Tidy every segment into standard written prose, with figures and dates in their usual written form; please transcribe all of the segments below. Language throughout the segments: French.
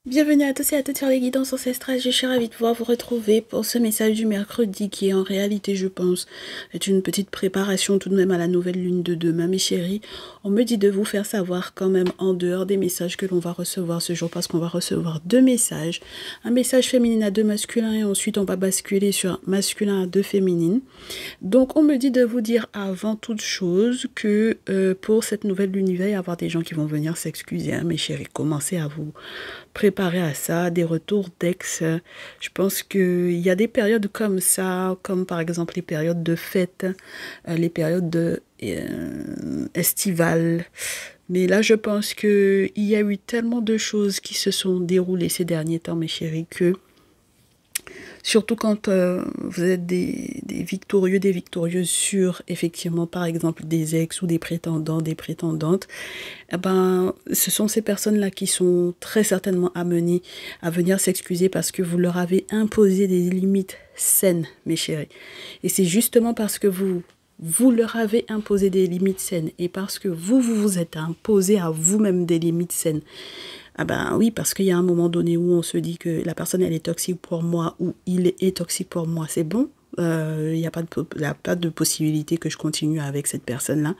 Bienvenue à tous et à toutes sur les guidances ancestrales. Je suis ravie de pouvoir vous retrouver pour ce message du mercredi qui en réalité, je pense, est une petite préparation tout de même à la nouvelle lune de demain, mes chéris. On me dit de vous faire savoir quand même en dehors des messages que l'on va recevoir ce jour parce qu'on va recevoir deux messages. Un message féminin à deux masculins et ensuite on va basculer sur un masculin à deux féminines. Donc on me dit de vous dire avant toute chose que pour cette nouvelle lune, il va y avoir des gens qui vont venir s'excuser, hein, mes chéris. Commencez à vous préparer à ça, des retours d'ex. Je pense qu'il y a des périodes comme ça, comme par exemple les périodes de fête, les périodes estivales. Mais là, je pense qu'il y a eu tellement de choses qui se sont déroulées ces derniers temps, mes chéris, que surtout quand vous êtes des victorieux, des victorieuses sur, effectivement, par exemple, des ex ou des prétendants, des prétendantes, eh ben, ce sont ces personnes-là qui sont très certainement amenées à venir s'excuser parce que vous leur avez imposé des limites saines, mes chéris. Et c'est justement parce que vous leur avez imposé des limites saines et parce que vous vous êtes imposé à vous-même des limites saines. Ah ben oui, parce qu'il y a un moment donné où on se dit que la personne, elle est toxique pour moi ou il est toxique pour moi, c'est bon. Il n'y a pas de possibilité que je continue avec cette personne-là.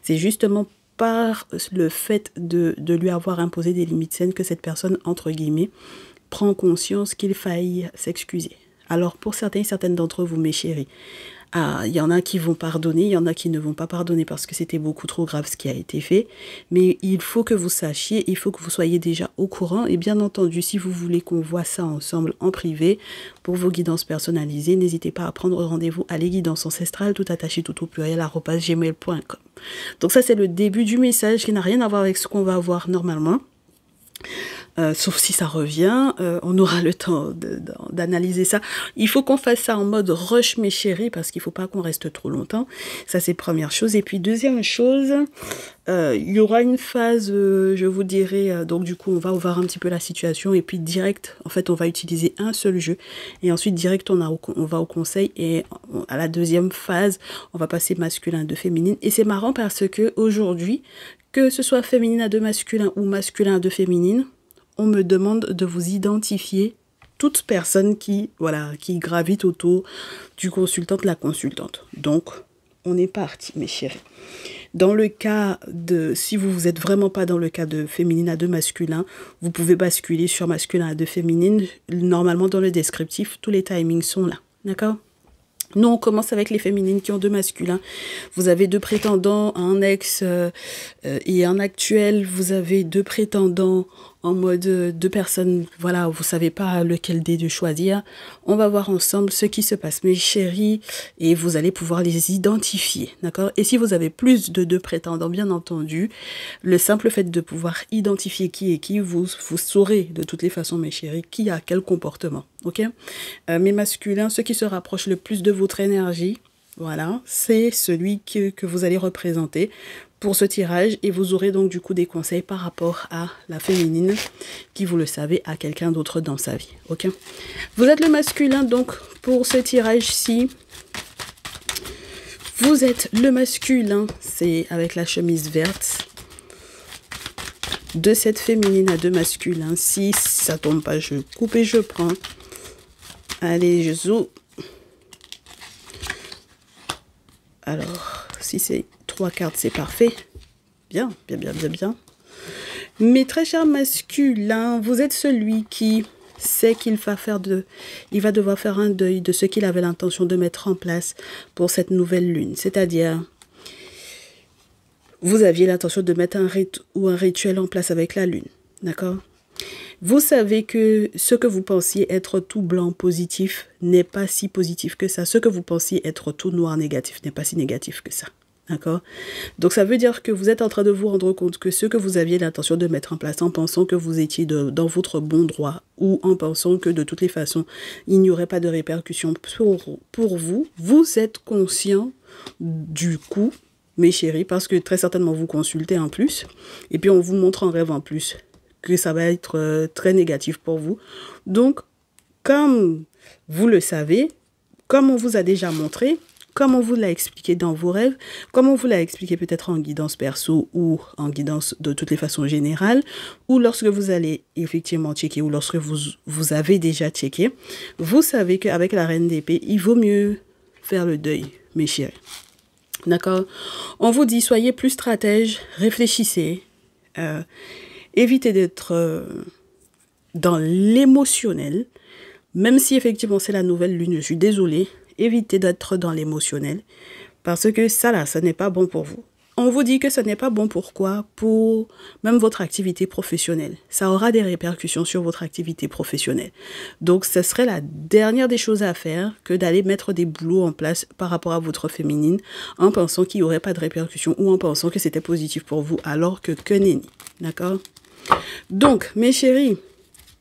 C'est justement par le fait de lui avoir imposé des limites saines que cette personne, entre guillemets, prend conscience qu'il faille s'excuser. Alors pour certaines d'entre vous, mes chéris, il y en a qui vont pardonner, il y en a qui ne vont pas pardonner parce que c'était beaucoup trop grave ce qui a été fait. Mais il faut que vous sachiez, il faut que vous soyez déjà au courant. Et bien entendu, si vous voulez qu'on voit ça ensemble en privé, pour vos guidances personnalisées, n'hésitez pas à prendre rendez-vous à les guidances ancestrales, tout attaché, tout au pluriel, @gmail.com. Donc ça, c'est le début du message qui n'a rien à voir avec ce qu'on va voir normalement. Sauf si ça revient, on aura le temps d'analyser ça. Il faut qu'on fasse ça en mode rush, mes chéris, parce qu'il ne faut pas qu'on reste trop longtemps. Ça, c'est première chose. Et puis, deuxième chose, il y aura une phase, je vous dirai, donc du coup, on va voir un petit peu la situation. Et puis, direct, en fait, on va utiliser un seul jeu. Et ensuite, direct, on va au conseil. Et à la deuxième phase, on va passer masculin de féminine. Et c'est marrant parce que aujourd'hui, que ce soit féminine à deux masculins ou masculin à deux féminines, on me demande de vous identifier toute personne qui gravite autour du consultant, de la consultante. Donc, on est parti, mes chéris. Dans le cas si vous n'êtes vraiment pas dans le cas de féminine à deux masculins, vous pouvez basculer sur masculin à deux féminines. Normalement, dans le descriptif, tous les timings sont là. D'accord ? Nous, on commence avec les féminines qui ont deux masculins. Vous avez deux prétendants, un ex et un actuel. Vous avez deux prétendants en mode deux personnes, voilà, vous savez pas lequel des deux choisir. On va voir ensemble ce qui se passe, mes chéris, et vous allez pouvoir les identifier, d'accord? Et si vous avez plus de deux prétendants, bien entendu, le simple fait de pouvoir identifier qui est qui, vous saurez de toutes les façons, mes chéris, qui a quel comportement, ok? Mes masculins, ceux qui se rapprochent le plus de votre énergie, voilà, c'est celui que vous allez représenter pour ce tirage et vous aurez donc du coup des conseils par rapport à la féminine qui, vous le savez, a quelqu'un d'autre dans sa vie, ok? Vous êtes le masculin, donc pour ce tirage-ci, vous êtes le masculin, c'est avec la chemise verte de cette féminine à deux masculins. Si ça tombe pas, je coupe et je prends. Allez, je zoome. Alors, si c'est 3 cartes, c'est parfait. Bien, bien, bien, bien, bien. Mes très chers masculins, vous êtes celui qui sait qu'il va il va devoir faire un deuil de ce qu'il avait l'intention de mettre en place pour cette nouvelle lune. C'est-à-dire, vous aviez l'intention de mettre un rite ou un rituel en place avec la lune. D'accord ? Vous savez que ce que vous pensiez être tout blanc positif n'est pas si positif que ça. Ce que vous pensiez être tout noir négatif n'est pas si négatif que ça. D'accord? Donc ça veut dire que vous êtes en train de vous rendre compte que ce que vous aviez l'intention de mettre en place en pensant que vous étiez dans votre bon droit ou en pensant que de toutes les façons il n'y aurait pas de répercussions pour vous, vous êtes conscient du coup, mes chéris, parce que très certainement vous consultez en plus et puis on vous montre en rêve en plus que ça va être très négatif pour vous. Donc, comme vous le savez, comme on vous a déjà montré, comme on vous l'a expliqué dans vos rêves, comme on vous l'a expliqué peut-être en guidance perso ou en guidance de toutes les façons générales, ou lorsque vous allez effectivement checker, ou lorsque vous avez déjà checké, vous savez qu'avec la reine d'épée, il vaut mieux faire le deuil, mes chéris. D'accord? On vous dit, soyez plus stratège, réfléchissez, évitez d'être dans l'émotionnel, même si effectivement c'est la nouvelle lune, je suis désolée, évitez d'être dans l'émotionnel, parce que ça là, ce n'est pas bon pour vous. On vous dit que ce n'est pas bon pourquoi? Pour même votre activité professionnelle. Ça aura des répercussions sur votre activité professionnelle. Donc, ce serait la dernière des choses à faire que d'aller mettre des boulots en place par rapport à votre féminine en pensant qu'il n'y aurait pas de répercussions ou en pensant que c'était positif pour vous alors que nenni. D'accord? Donc, mes chéris,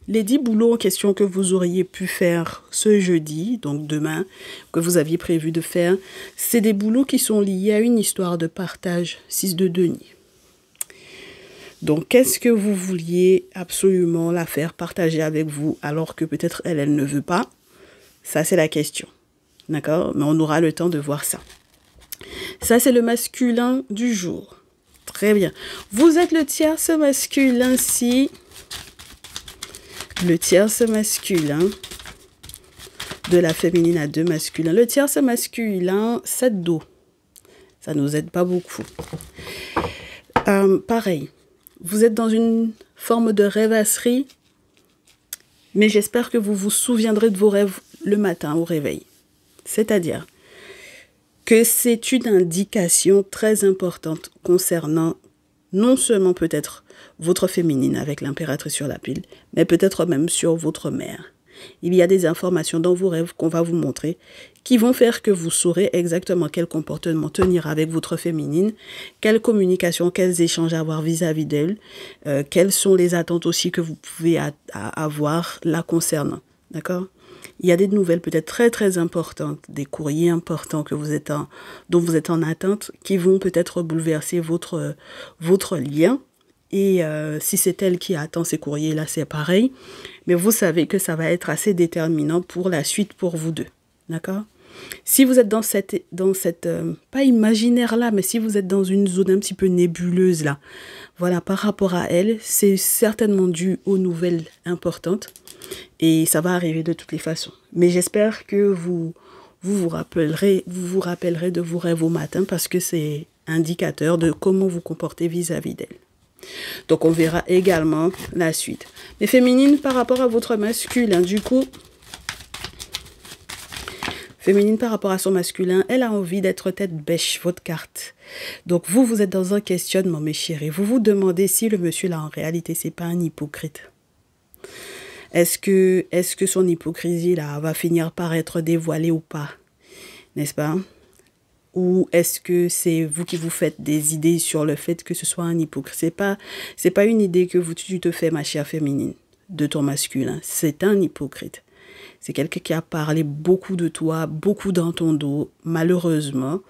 les 10 boulots en question que vous auriez pu faire ce jeudi, donc demain, que vous aviez prévu de faire, c'est des boulots qui sont liés à une histoire de partage 6 de denier. Donc, qu'est-ce que vous vouliez absolument la faire partager avec vous alors que peut-être elle ne veut pas? Ça, c'est la question. D'accord? Mais on aura le temps de voir ça. Ça, c'est le masculin du jour. Très bien. Vous êtes le tierce masculin-ci. Le tierce masculin de la féminine à 2 masculins. Le tierce masculin, 7 dos. Ça ne nous aide pas beaucoup. Pareil, vous êtes dans une forme de rêvasserie, mais j'espère que vous vous souviendrez de vos rêves le matin au réveil. C'est-à-dire que c'est une indication très importante concernant non seulement peut-être votre féminine avec l'impératrice sur la pile, mais peut-être même sur votre mère. Il y a des informations dans vos rêves qu'on va vous montrer qui vont faire que vous saurez exactement quel comportement tenir avec votre féminine, quelle communication, quels échanges avoir vis-à-vis d'elle, quelles sont les attentes aussi que vous pouvez avoir la concernant. D'accord? Il y a des nouvelles peut-être très très importantes, des courriers importants que dont vous êtes en attente qui vont peut-être bouleverser votre lien. Et si c'est elle qui attend ces courriers-là, c'est pareil. Mais vous savez que ça va être assez déterminant pour la suite pour vous deux. D'accord? Si vous êtes dans cette pas imaginaire-là, mais si vous êtes dans une zone un petit peu nébuleuse là, voilà, par rapport à elle, c'est certainement dû aux nouvelles importantes. Et ça va arriver de toutes les façons. Mais j'espère que vous vous rappellerez de vos rêves au matin parce que c'est indicateur de comment vous comportez vis-à-vis d'elle. Donc, on verra également la suite. Mais féminine par rapport à votre masculin, du coup, féminine par rapport à son masculin, elle a envie d'être tête bêche, votre carte. Donc, vous êtes dans un questionnement, mes chéris. Vous vous demandez si le monsieur là, en réalité, c'est pas un hypocrite. Est-ce que son hypocrisie là va finir par être dévoilée ou pas? N'est-ce pas? Ou est-ce que c'est vous qui vous faites des idées sur le fait que ce soit un hypocrite? C'est pas une idée que tu te fais, ma chère féminine, de ton masculin. C'est un hypocrite. C'est quelqu'un qui a parlé beaucoup de toi, beaucoup dans ton dos, malheureusement,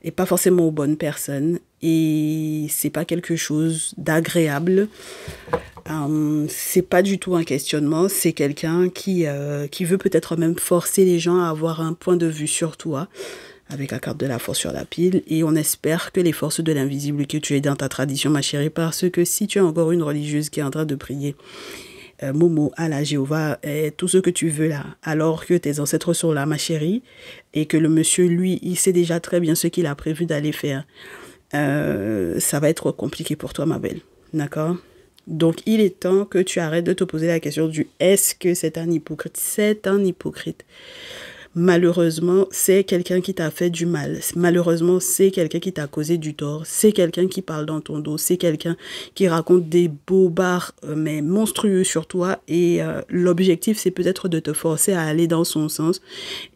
et pas forcément aux bonnes personnes. Et c'est pas quelque chose d'agréable. C'est pas du tout un questionnement. C'est quelqu'un qui veut peut-être même forcer les gens à avoir un point de vue sur toi, avec la carte de la force sur la pile, et on espère que les forces de l'invisible que tu es dans ta tradition, ma chérie, parce que si tu es encore une religieuse qui est en train de prier Momo, Allah, Jéhovah, tout ce que tu veux là, alors que tes ancêtres sont là, ma chérie, et que le monsieur, lui, il sait déjà très bien ce qu'il a prévu d'aller faire, ça va être compliqué pour toi, ma belle, d'accord? Donc, il est temps que tu arrêtes de te poser la question du « est-ce que c'est un hypocrite ?» C'est un hypocrite. Malheureusement, c'est quelqu'un qui t'a fait du mal. Malheureusement, c'est quelqu'un qui t'a causé du tort. C'est quelqu'un qui parle dans ton dos. C'est quelqu'un qui raconte des bobards, mais monstrueux sur toi. Et l'objectif, c'est peut-être de te forcer à aller dans son sens.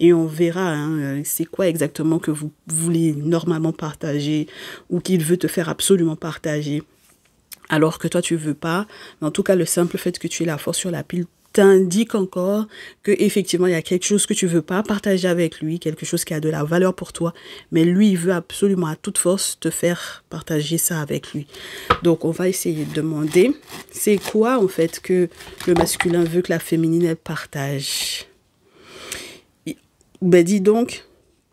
Et on verra, hein, c'est quoi exactement que vous voulez normalement partager ou qu'il veut te faire absolument partager. Alors que toi, tu veux pas. Mais en tout cas, le simple fait que tu aies la force sur la pile t'indique encore que effectivement il y a quelque chose que tu veux pas partager avec lui, quelque chose qui a de la valeur pour toi, mais lui il veut absolument à toute force te faire partager ça avec lui. Donc on va essayer de demander c'est quoi en fait que le masculin veut que la féminine elle partage. Ben dis donc,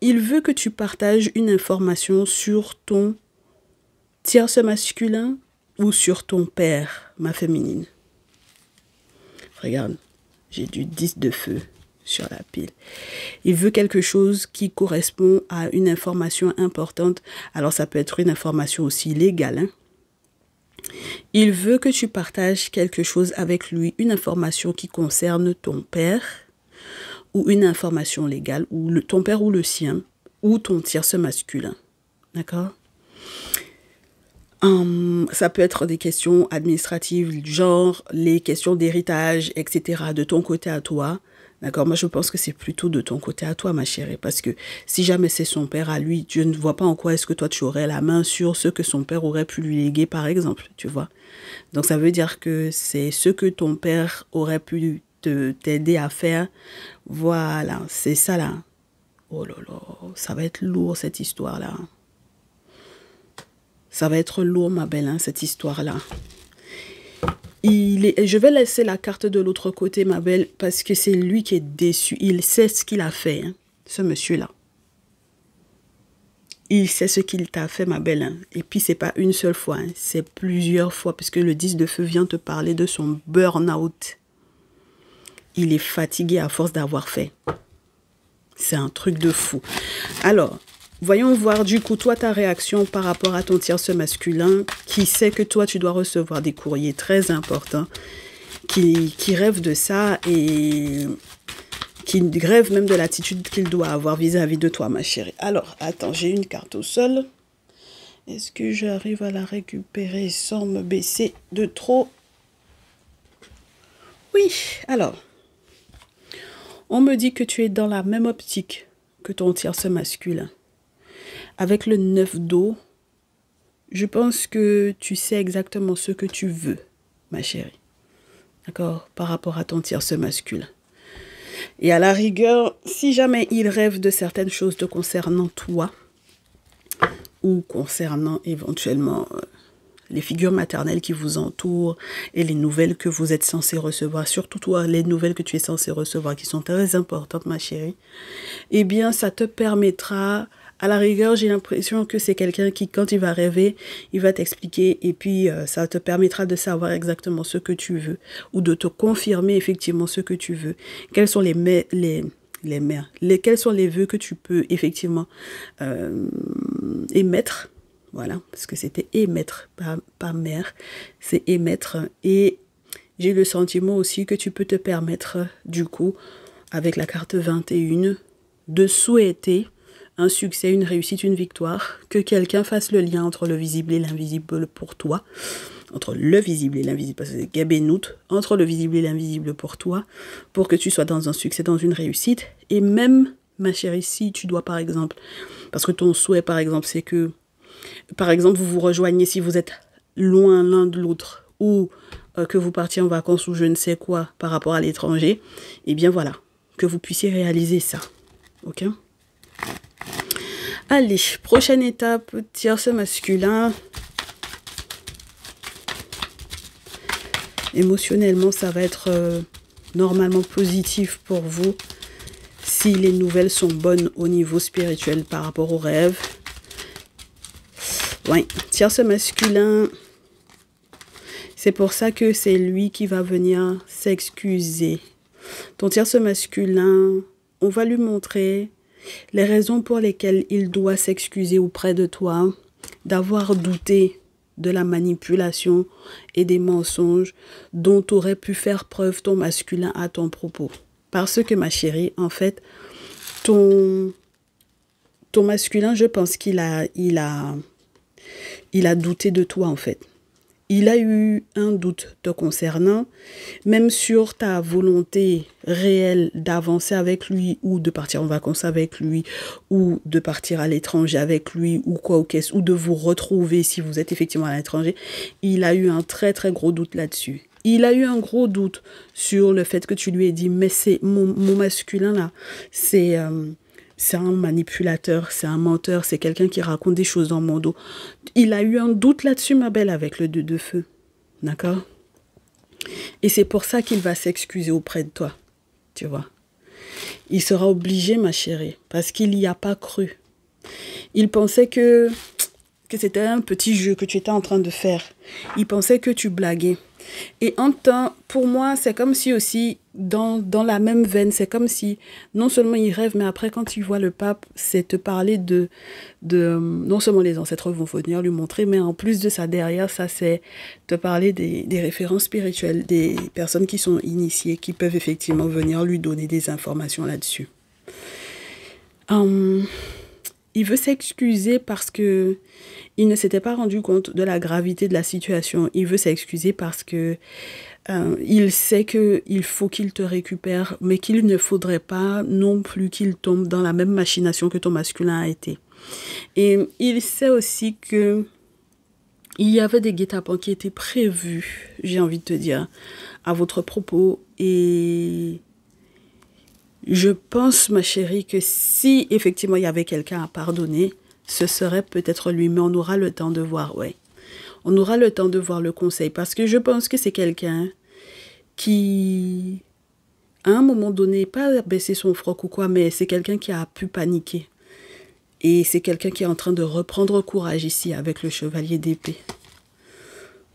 il veut que tu partages une information sur ton tierce masculin ou sur ton père, ma féminine. Regarde, j'ai du 10 de feu sur la pile. Il veut quelque chose qui correspond à une information importante. Alors, ça peut être une information aussi légale. Hein? Il veut que tu partages quelque chose avec lui, une information qui concerne ton père ou une information légale, ou ton père ou le sien, ou ton tierce masculin. D'accord? Ça peut être des questions administratives, genre les questions d'héritage, etc. de ton côté à toi. D'accord? Moi, je pense que c'est plutôt de ton côté à toi, ma chérie. Parce que si jamais c'est son père à lui, je ne vois pas en quoi est-ce que toi, tu aurais la main sur ce que son père aurait pu lui léguer, par exemple. Tu vois? Donc, ça veut dire que c'est ce que ton père aurait pu t'aider à faire. Voilà, c'est ça là. Oh là là, ça va être lourd cette histoire-là. Ça va être lourd, ma belle, hein, cette histoire-là. Je vais laisser la carte de l'autre côté, ma belle, parce que c'est lui qui est déçu. Il sait ce qu'il a fait, hein, ce monsieur-là. Il sait ce qu'il t'a fait, ma belle. Hein. Et puis, c'est pas une seule fois, hein, c'est plusieurs fois, puisque le 10 de feu vient te parler de son burn-out. Il est fatigué à force d'avoir fait. C'est un truc de fou. Alors, voyons voir du coup, toi, ta réaction par rapport à ton tierce masculin qui sait que toi, tu dois recevoir des courriers très importants, qui rêve de ça et qui rêve même de l'attitude qu'il doit avoir vis-à-vis de toi, ma chérie. Alors, attends, j'ai une carte au sol. Est-ce que j'arrive à la récupérer sans me baisser de trop? Oui, alors, on me dit que tu es dans la même optique que ton tierce masculin. Avec le 9 d'eau, je pense que tu sais exactement ce que tu veux, ma chérie. D'accord? Par rapport à ton tierce masculin. Et à la rigueur, si jamais il rêve de certaines choses te concernant toi, ou concernant éventuellement les figures maternelles qui vous entourent et les nouvelles que vous êtes censé recevoir, surtout toi, les nouvelles que tu es censé recevoir qui sont très importantes, ma chérie, eh bien, ça te permettra, à la rigueur, j'ai l'impression que c'est quelqu'un qui, quand il va rêver, il va t'expliquer et puis ça te permettra de savoir exactement ce que tu veux ou de te confirmer effectivement ce que tu veux. Quels sont quels sont les vœux que tu peux effectivement émettre. Voilà, parce que c'était émettre, pas mère, c'est émettre. Et j'ai le sentiment aussi que tu peux te permettre, du coup, avec la carte 21, de souhaiter un succès, une réussite, une victoire, que quelqu'un fasse le lien entre le visible et l'invisible pour toi, entre le visible et l'invisible, parce que c'est Gabénout, entre le visible et l'invisible pour toi, pour que tu sois dans un succès, dans une réussite, et même, ma chérie, si tu dois, par exemple, parce que ton souhait, par exemple, c'est que par exemple, vous vous rejoignez si vous êtes loin l'un de l'autre ou que vous partiez en vacances ou je ne sais quoi par rapport à l'étranger, eh bien voilà, que vous puissiez réaliser ça. Ok? Allez, prochaine étape, tierce masculin. Émotionnellement, ça va être normalement positif pour vous si les nouvelles sont bonnes au niveau spirituel par rapport aux rêves. Oui, tierce masculin, c'est pour ça que c'est lui qui va venir s'excuser. Ton tierce masculin, on va lui montrer les raisons pour lesquelles il doit s'excuser auprès de toi, d'avoir douté de la manipulation et des mensonges dont aurait pu faire preuve ton masculin à ton propos. Parce que ma chérie, en fait, ton masculin, je pense qu'il a douté de toi en fait. Il a eu un doute te concernant, même sur ta volonté réelle d'avancer avec lui ou de partir en vacances avec lui ou de partir à l'étranger avec lui ou quoi ou qu'est-ce, ou de vous retrouver si vous êtes effectivement à l'étranger. Il a eu un très très gros doute là-dessus. Il a eu un gros doute sur le fait que tu lui aies dit mais c'est mon masculin là, c'est un manipulateur, c'est un menteur, c'est quelqu'un qui raconte des choses dans mon dos. Il a eu un doute là-dessus, ma belle, avec le 2 de feu. D'accord? Et c'est pour ça qu'il va s'excuser auprès de toi. Tu vois? Il sera obligé, ma chérie, parce qu'il n'y a pas cru. Il pensait que c'était un petit jeu que tu étais en train de faire. Il pensait que tu blaguais. Et en temps, pour moi, c'est comme si aussi, dans la même veine, c'est comme si, non seulement il rêve, mais après, quand tu vois le pape, c'est te parler non seulement les ancêtres vont venir lui montrer, mais en plus de ça, derrière ça, c'est te parler des références spirituelles, des personnes qui sont initiées, qui peuvent effectivement venir lui donner des informations là-dessus. Il veut s'excuser parce que il ne s'était pas rendu compte de la gravité de la situation. Il veut s'excuser parce que il sait qu'il faut qu'il te récupère, mais qu'il ne faudrait pas non plus qu'il tombe dans la même machination que ton masculin a été. Et il sait aussi que il y avait des guet-apens qui étaient prévus, j'ai envie de te dire, à votre propos. Et je pense, ma chérie, que si effectivement il y avait quelqu'un à pardonner, ce serait peut-être lui, mais on aura le temps de voir, ouais. On aura le temps de voir le conseil, parce que je pense que c'est quelqu'un qui, à un moment donné, pas baisser son froc ou quoi, mais c'est quelqu'un qui a pu paniquer. Et c'est quelqu'un qui est en train de reprendre courage ici avec le chevalier d'épée.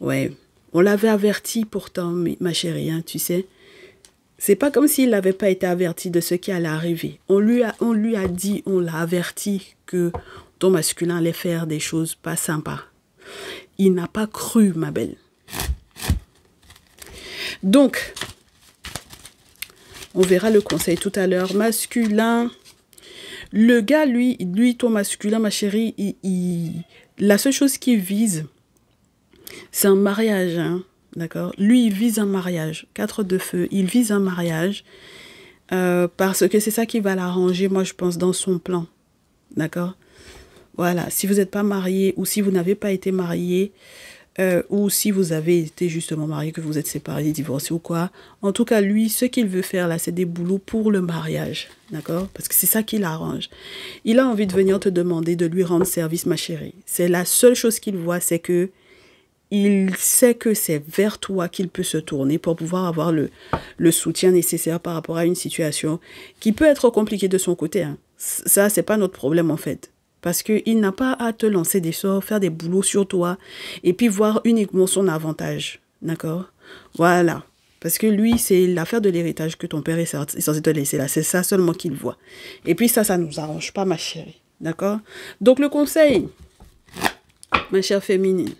Ouais, on l'avait averti pourtant, ma chérie, hein, tu sais. C'est pas comme s'il n'avait pas été averti de ce qui allait arriver. On lui a dit, on l'a averti que ton masculin allait faire des choses pas sympas. Il n'a pas cru, ma belle. Donc, on verra le conseil tout à l'heure. Masculin, le gars, lui, ton masculin, ma chérie, la seule chose qu'il vise, c'est un mariage, hein. D'accord? Lui, il vise un mariage. 4 de feu, il vise un mariage parce que c'est ça qui va l'arranger, moi, je pense, dans son plan. D'accord? Voilà. Si vous n'êtes pas marié ou si vous n'avez pas été marié ou si vous avez été justement marié, que vous êtes séparés, divorcés ou quoi. En tout cas, lui, ce qu'il veut faire là, c'est des boulots pour le mariage. D'accord? Parce que c'est ça qui l'arrange. Il a envie de venir te demander de lui rendre service, ma chérie. C'est la seule chose qu'il voit, c'est que il sait que c'est vers toi qu'il peut se tourner pour pouvoir avoir le soutien nécessaire par rapport à une situation qui peut être compliquée de son côté. Hein. Ça, c'est pas notre problème en fait. Parce qu'il n'a pas à te lancer des sorts, faire des boulots sur toi et puis voir uniquement son avantage. D'accord? Voilà. Parce que lui, c'est l'affaire de l'héritage que ton père est censé te laisser là. C'est ça seulement qu'il voit. Et puis ça nous arrange pas, ma chérie. D'accord? Donc le conseil, ma chère féminine.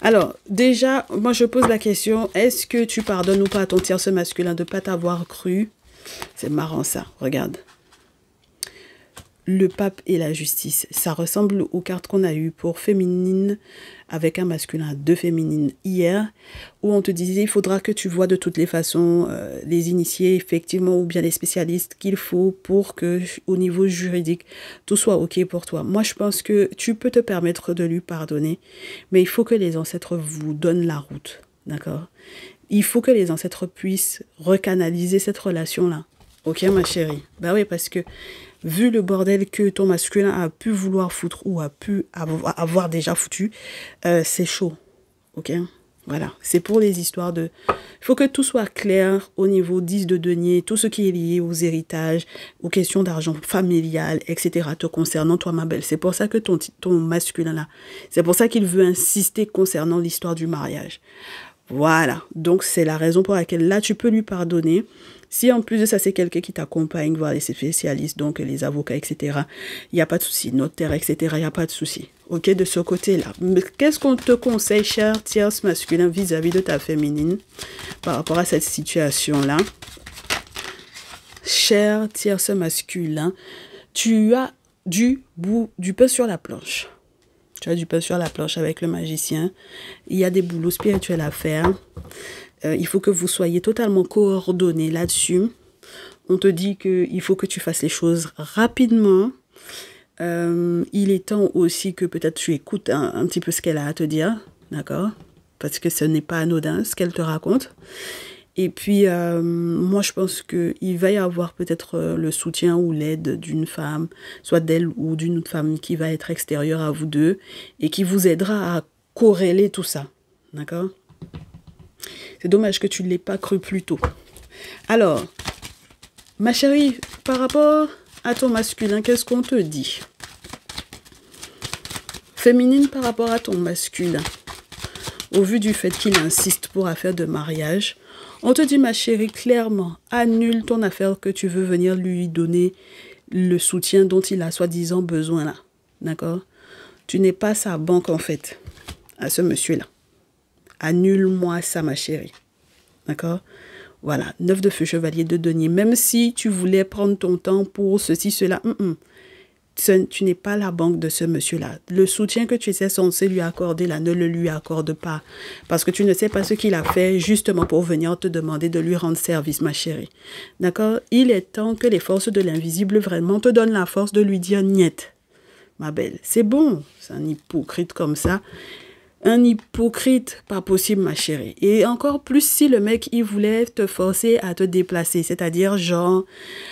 Alors, déjà, moi je pose la question, est-ce que tu pardonnes ou pas à ton tierce masculin de ne pas t'avoir cru? C'est marrant ça, regarde. Le pape et la justice, ça ressemble aux cartes qu'on a eues pour féminine avec un masculin, 2 féminines hier, où on te disait il faudra que tu vois de toutes les façons les initiés effectivement ou bien les spécialistes qu'il faut pour que au niveau juridique tout soit ok pour toi. Moi je pense que tu peux te permettre de lui pardonner, mais il faut que les ancêtres vous donnent la route, d'accord? Il faut que les ancêtres puissent recanaliser cette relation-là. Ok ma chérie? Bah oui, parce que vu le bordel que ton masculin a pu vouloir foutre ou a pu avoir déjà foutu, c'est chaud. Ok? Voilà. C'est pour les histoires de... Il faut que tout soit clair au niveau 10 de denier, tout ce qui est lié aux héritages, aux questions d'argent familial, etc. te concernant, toi ma belle. C'est pour ça que ton masculin là, c'est pour ça qu'il veut insister concernant l'histoire du mariage. Voilà. Donc c'est la raison pour laquelle là tu peux lui pardonner. Si en plus de ça, c'est quelqu'un qui t'accompagne, voir les spécialistes, donc les avocats, etc., il n'y a pas de souci, notaire, etc., il n'y a pas de souci. Ok, de ce côté-là. Mais qu'est-ce qu'on te conseille, cher tierce masculin, vis-à-vis de ta féminine, par rapport à cette situation-là? Cher tierce masculin, tu as du pain sur la planche. Tu as du pain sur la planche avec le magicien. Il y a des boulots spirituels à faire. Il faut que vous soyez totalement coordonnés là-dessus. On te dit qu'il faut que tu fasses les choses rapidement. Il est temps aussi que peut-être tu écoutes un petit peu ce qu'elle a à te dire. D'accord? Parce que ce n'est pas anodin ce qu'elle te raconte. Et puis, moi, je pense qu'il va y avoir peut-être le soutien ou l'aide d'une femme, soit d'elle ou d'une autre femme qui va être extérieure à vous deux et qui vous aidera à corréler tout ça. D'accord? C'est dommage que tu ne l'aies pas cru plus tôt. Alors, Ma chérie, par rapport à ton masculin, qu'est-ce qu'on te dit? Féminine par rapport à ton masculin. Au vu du fait qu'il insiste pour affaire de mariage, on te dit, ma chérie, clairement, annule ton affaire que tu veux venir lui donner le soutien dont il a soi-disant besoin là. D'accord? Tu n'es pas sa banque en fait, à ce monsieur-là. Annule-moi ça, ma chérie. D'accord? Voilà, 9 de feu, chevalier de denier. Même si tu voulais prendre ton temps pour ceci, cela, tu n'es pas la banque de ce monsieur-là. Le soutien que tu étais censé lui accorder là, ne le lui accorde pas. Parce que tu ne sais pas ce qu'il a fait justement pour venir te demander de lui rendre service, ma chérie. D'accord? Il est temps que les forces de l'invisible vraiment te donnent la force de lui dire niet. Ma belle, c'est bon. C'est un hypocrite comme ça. Un hypocrite, pas possible, ma chérie. Et encore plus si le mec, il voulait te forcer à te déplacer. C'est-à-dire, genre,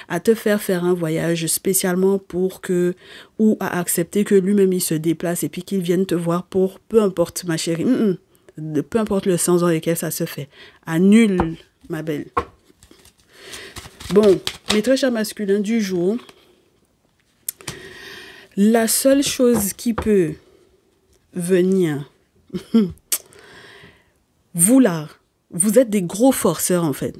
à te faire un voyage spécialement pour que, ou à accepter que lui-même, il se déplace et puis qu'il vienne te voir pour, peu importe, ma chérie. Peu importe le sens dans lequel ça se fait. Annule, ma belle. Bon, mes très chers masculins du jour, la seule chose qui peut venir... Vous là, vous êtes des gros forceurs en fait.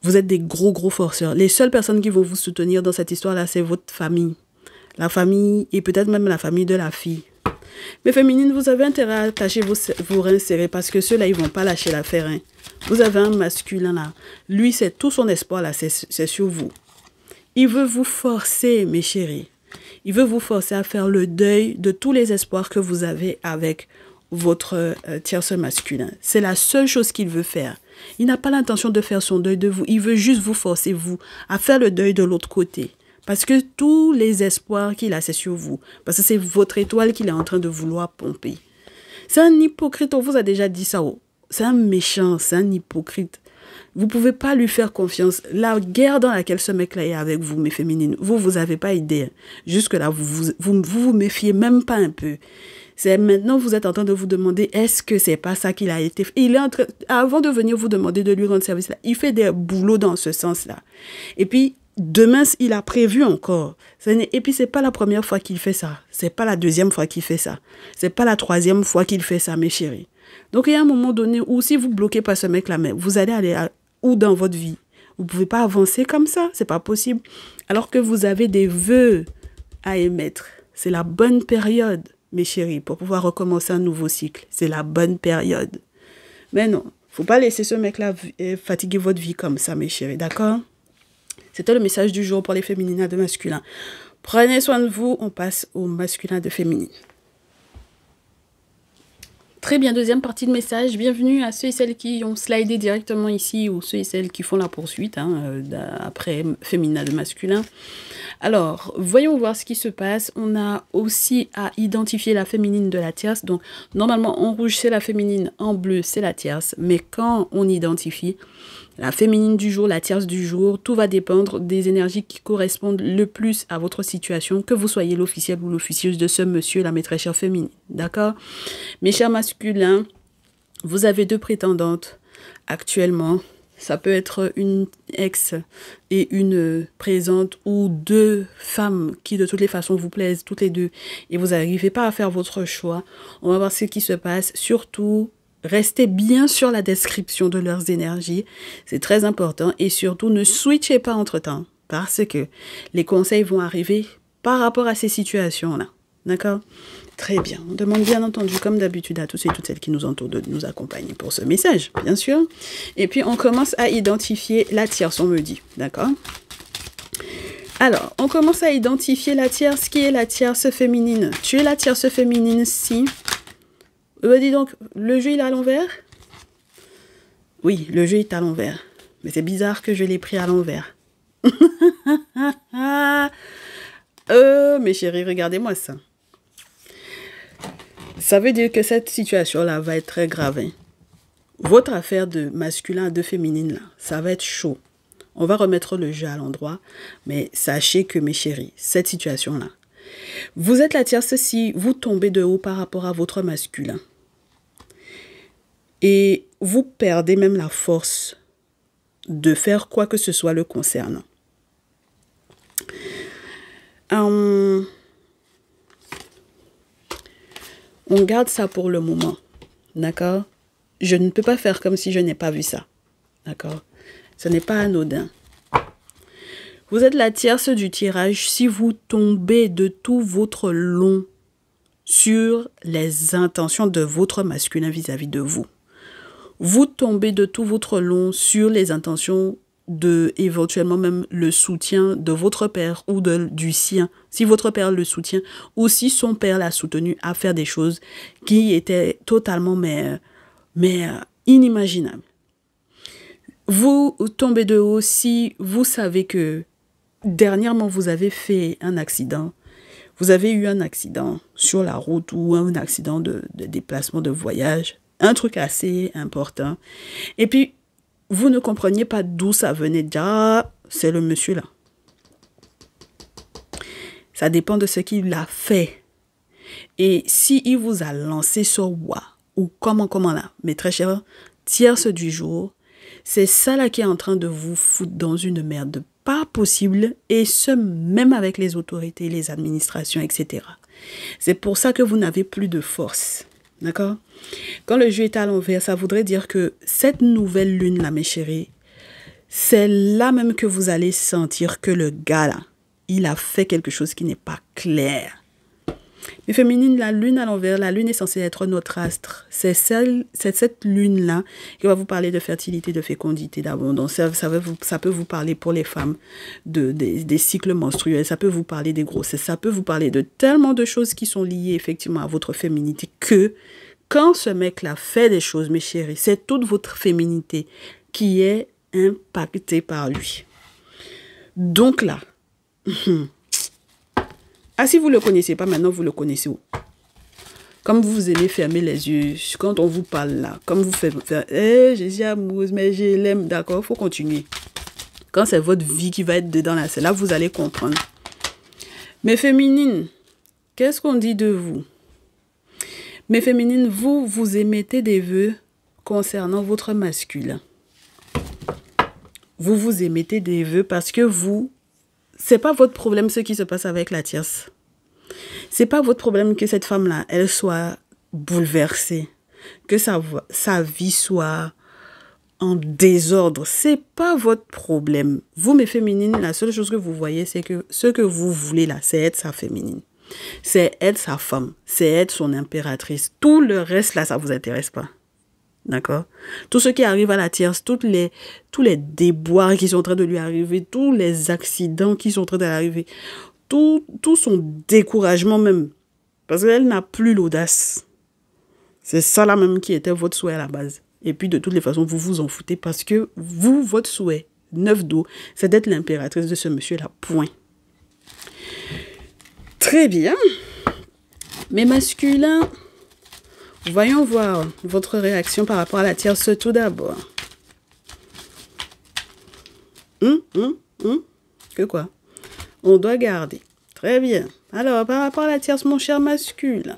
Vous êtes des gros forceurs. Les seules personnes qui vont vous soutenir dans cette histoire-là, c'est votre famille. La famille et peut-être même la famille de la fille. Mais féminines, vous avez intérêt à attacher vos reins serrés parce que ceux-là, ils vont pas lâcher l'affaire. Hein. Vous avez un masculin là. Lui, c'est tout son espoir là, c'est sur vous. Il veut vous forcer, mes chéris. Il veut vous forcer à faire le deuil de tous les espoirs que vous avez avec votre tierce masculin. C'est la seule chose qu'il veut faire. Il n'a pas l'intention de faire son deuil de vous. Il veut juste vous forcer, vous, à faire le deuil de l'autre côté. Parce que tous les espoirs qu'il a, c'est sur vous. Parce que c'est votre étoile qu'il est en train de vouloir pomper. C'est un hypocrite, on vous a déjà dit ça. C'est un méchant, c'est un hypocrite. Vous ne pouvez pas lui faire confiance. La guerre dans laquelle ce mec-là est avec vous, mes féminines, vous avez pas idée. Jusque-là, vous méfiez même pas un peu. C'est maintenant, vous êtes en train de vous demander, est-ce que c'est pas ça qu'il a été fait? Il est en train, avant de venir vous demander de lui rendre service, là, il fait des boulots dans ce sens-là. Et puis, demain, il a prévu encore. Et puis, c'est pas la première fois qu'il fait ça. C'est pas la deuxième fois qu'il fait ça. C'est pas la troisième fois qu'il fait ça, mes chéris. Donc, il y a un moment donné où si vous bloquez pas ce mec-là, mais vous allez aller où dans votre vie? Vous ne pouvez pas avancer comme ça, c'est pas possible. Alors que vous avez des vœux à émettre. C'est la bonne période, mes chéris, pour pouvoir recommencer un nouveau cycle. C'est la bonne période. Mais non, faut pas laisser ce mec-là fatiguer votre vie comme ça, mes chéris, d'accord? C'était le message du jour pour les féminines et de masculins. Prenez soin de vous, on passe au masculin de féminine. Très bien, deuxième partie de message. Bienvenue à ceux et celles qui ont slidé directement ici ou ceux et celles qui font la poursuite après féminin de masculin. Alors, voyons voir ce qui se passe. On a aussi à identifier la féminine de la tierce. Donc, normalement, en rouge, c'est la féminine, en bleu, c'est la tierce. Mais quand on identifie la féminine du jour, la tierce du jour, tout va dépendre des énergies qui correspondent le plus à votre situation, que vous soyez l'officiel ou l'officieuse de ce monsieur, la maîtresse chère féminine. D'accord? Mes chers masculins, vous avez 2 prétendantes actuellement. Ça peut être une ex et une présente ou 2 femmes qui de toutes les façons vous plaisent, toutes les 2, et vous n'arrivez pas à faire votre choix. On va voir ce qui se passe. Surtout, restez bien sur la description de leurs énergies. C'est très important. Et surtout, ne switchez pas entre-temps parce que les conseils vont arriver par rapport à ces situations-là. D'accord? Très bien. On demande bien entendu, comme d'habitude, à tous et toutes celles qui nous entourent de nous accompagner pour ce message, bien sûr. Et puis, on commence à identifier la tierce, on me dit. D'accord? Alors, on commence à identifier la tierce. Qui est la tierce féminine? Tu es la tierce féminine si... dis donc, le jeu il est à l'envers? Oui, le jeu est à l'envers. Mais c'est bizarre que je l'ai pris à l'envers. Mes chéris, regardez-moi ça. Ça veut dire que cette situation-là va être très grave. Hein. Votre affaire de masculin, de féminine, là, ça va être chaud. On va remettre le jeu à l'endroit. Mais sachez que, mes chéris, cette situation-là, vous êtes la tierce si vous tombez de haut par rapport à votre masculin. Et vous perdez même la force de faire quoi que ce soit le concernant. On garde ça pour le moment, d'accord? Je ne peux pas faire comme si je n'ai pas vu ça, d'accord? Ce n'est pas anodin. Vous êtes la tierce du tirage si vous tombez de tout votre long sur les intentions de votre masculin vis-à-vis de vous. Vous tombez de tout votre long sur les intentions de éventuellement même le soutien de votre père ou du sien, si votre père le soutient ou si son père l'a soutenu à faire des choses qui étaient totalement inimaginables. Vous tombez de haut si vous savez que dernièrement vous avez fait un accident, vous avez eu un accident sur la route ou un accident de déplacement de voyage, un truc assez important, et puis vous ne compreniez pas d'où ça venait. Déjà, c'est le monsieur là. Ça dépend de ce qu'il a fait. Et si il vous a lancé sur wa ou comment là, mes très chers tierces du jour, c'est ça là qui est en train de vous foutre dans une merde pas possible, et ce même avec les autorités, les administrations, etc. C'est pour ça que vous n'avez plus de force. D'accord? Quand le jeu est à l'envers, ça voudrait dire que cette nouvelle lune-là, mes chéris, c'est là même que vous allez sentir que le gars-là, il a fait quelque chose qui n'est pas clair. Mais féminine, la lune à l'envers, la lune est censée être notre astre. C'est cette lune-là qui va vous parler de fertilité, de fécondité, d'abondance. Ça peut vous parler pour les femmes des cycles menstruels, ça peut vous parler des grossesses, ça peut vous parler de tellement de choses qui sont liées effectivement à votre féminité que quand ce mec-là fait des choses, mes chéris, c'est toute votre féminité qui est impactée par lui. Donc là, si vous ne le connaissez pas, maintenant vous le connaissez où? Comme vous aimez fermer les yeux, quand on vous parle là, comme vous faites, je suis amoureuse, mais je l'aime, d'accord, il faut continuer. Quand c'est votre vie qui va être dedans là, c'est là que vous allez comprendre. Mais féminine, qu'est-ce qu'on dit de vous? Mais féminine, vous émettez des vœux concernant votre masculin. Vous émettez des vœux parce que c'est pas votre problème ce qui se passe avec la tierce. C'est pas votre problème que cette femme-là, elle soit bouleversée, que sa vie soit en désordre. C'est pas votre problème. Vous, mes féminines, la seule chose que vous voyez, c'est que ce que vous voulez là, c'est être sa féminine. C'est être sa femme. C'est être son impératrice. Tout le reste là, ça vous intéresse pas. D'accord? Tout ce qui arrive à la tierce, tous les déboires qui sont en train de lui arriver, tous les accidents qui sont en train d'arriver, tout son découragement même. Parce qu'elle n'a plus l'audace. C'est ça là même qui était votre souhait à la base. Et puis de toutes les façons, vous vous en foutez parce que votre souhait, 9 d'eau, c'est d'être l'impératrice de ce monsieur-là. Point. Très bien. Mais masculin, voyons voir votre réaction par rapport à la tierce tout d'abord. Que quoi? On doit garder. Très bien. Alors, par rapport à la tierce, mon cher masculin,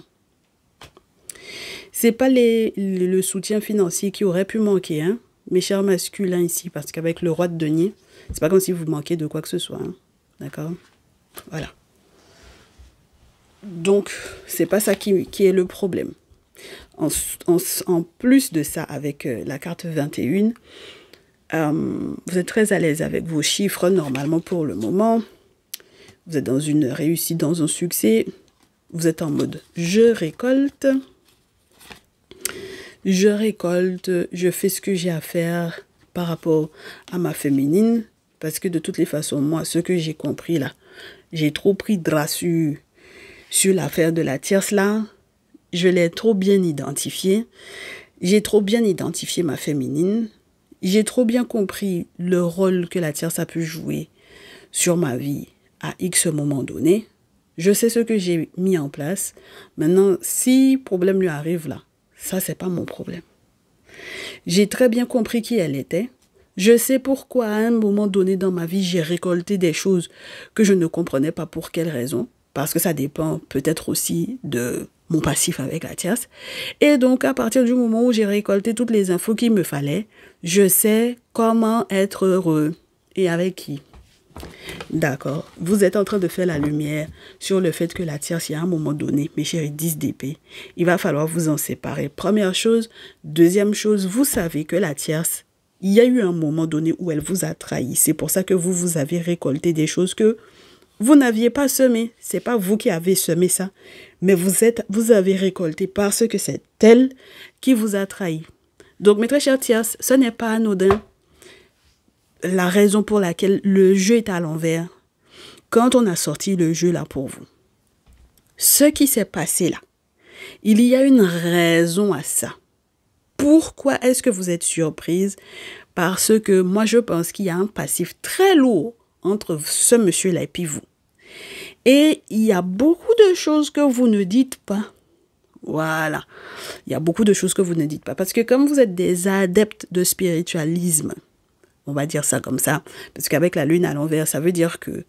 c'est pas le soutien financier qui aurait pu manquer, hein, mes chers masculins ici, parce qu'avec le roi de denier, c'est pas comme si vous manquez de quoi que ce soit. Hein. D'accord? Voilà. Donc, c'est pas ça qui est le problème. En plus de ça, avec la carte 21, vous êtes très à l'aise avec vos chiffres, normalement pour le moment. Vous êtes dans une réussite, dans un succès. Vous êtes en mode « je récolte ». Je récolte, je fais ce que j'ai à faire par rapport à ma féminine. Parce que de toutes les façons, moi, ce que j'ai compris là, j'ai trop pris de drap sur l'affaire de la tierce là. Je l'ai trop bien identifiée. J'ai trop bien identifié ma féminine. J'ai trop bien compris le rôle que la tierce a pu jouer sur ma vie à X moment donné. Je sais ce que j'ai mis en place. Maintenant, si problème lui arrive là, ça, c'est pas mon problème. J'ai très bien compris qui elle était. Je sais pourquoi, à un moment donné dans ma vie, j'ai récolté des choses que je ne comprenais pas pour quelles raisons. Parce que ça dépend peut-être aussi de mon passif avec la tierce. Et donc, à partir du moment où j'ai récolté toutes les infos qu'il me fallait, je sais comment être heureux. Et avec qui? D'accord. Vous êtes en train de faire la lumière sur le fait que la tierce, il y a un moment donné, mes chéris, 10 d'épée, il va falloir vous en séparer. Première chose. Deuxième chose, vous savez que la tierce, il y a eu un moment donné où elle vous a trahi. C'est pour ça que vous avez récolté des choses que vous n'aviez pas semées. C'est pas vous qui avez semé ça, mais vous avez récolté parce que c'est elle qui vous a trahi. Donc, mes très chères tierces, ce n'est pas anodin. La raison pour laquelle le jeu est à l'envers, quand on a sorti le jeu là pour vous, ce qui s'est passé là, il y a une raison à ça. Pourquoi est-ce que vous êtes surprise? Parce que moi, je pense qu'il y a un passif très lourd entre ce monsieur-là et puis vous. Et il y a beaucoup de choses que vous ne dites pas. Voilà. Il y a beaucoup de choses que vous ne dites pas. Parce que comme vous êtes des adeptes de spiritualisme, on va dire ça comme ça, parce qu'avec la lune à l'envers, ça veut dire que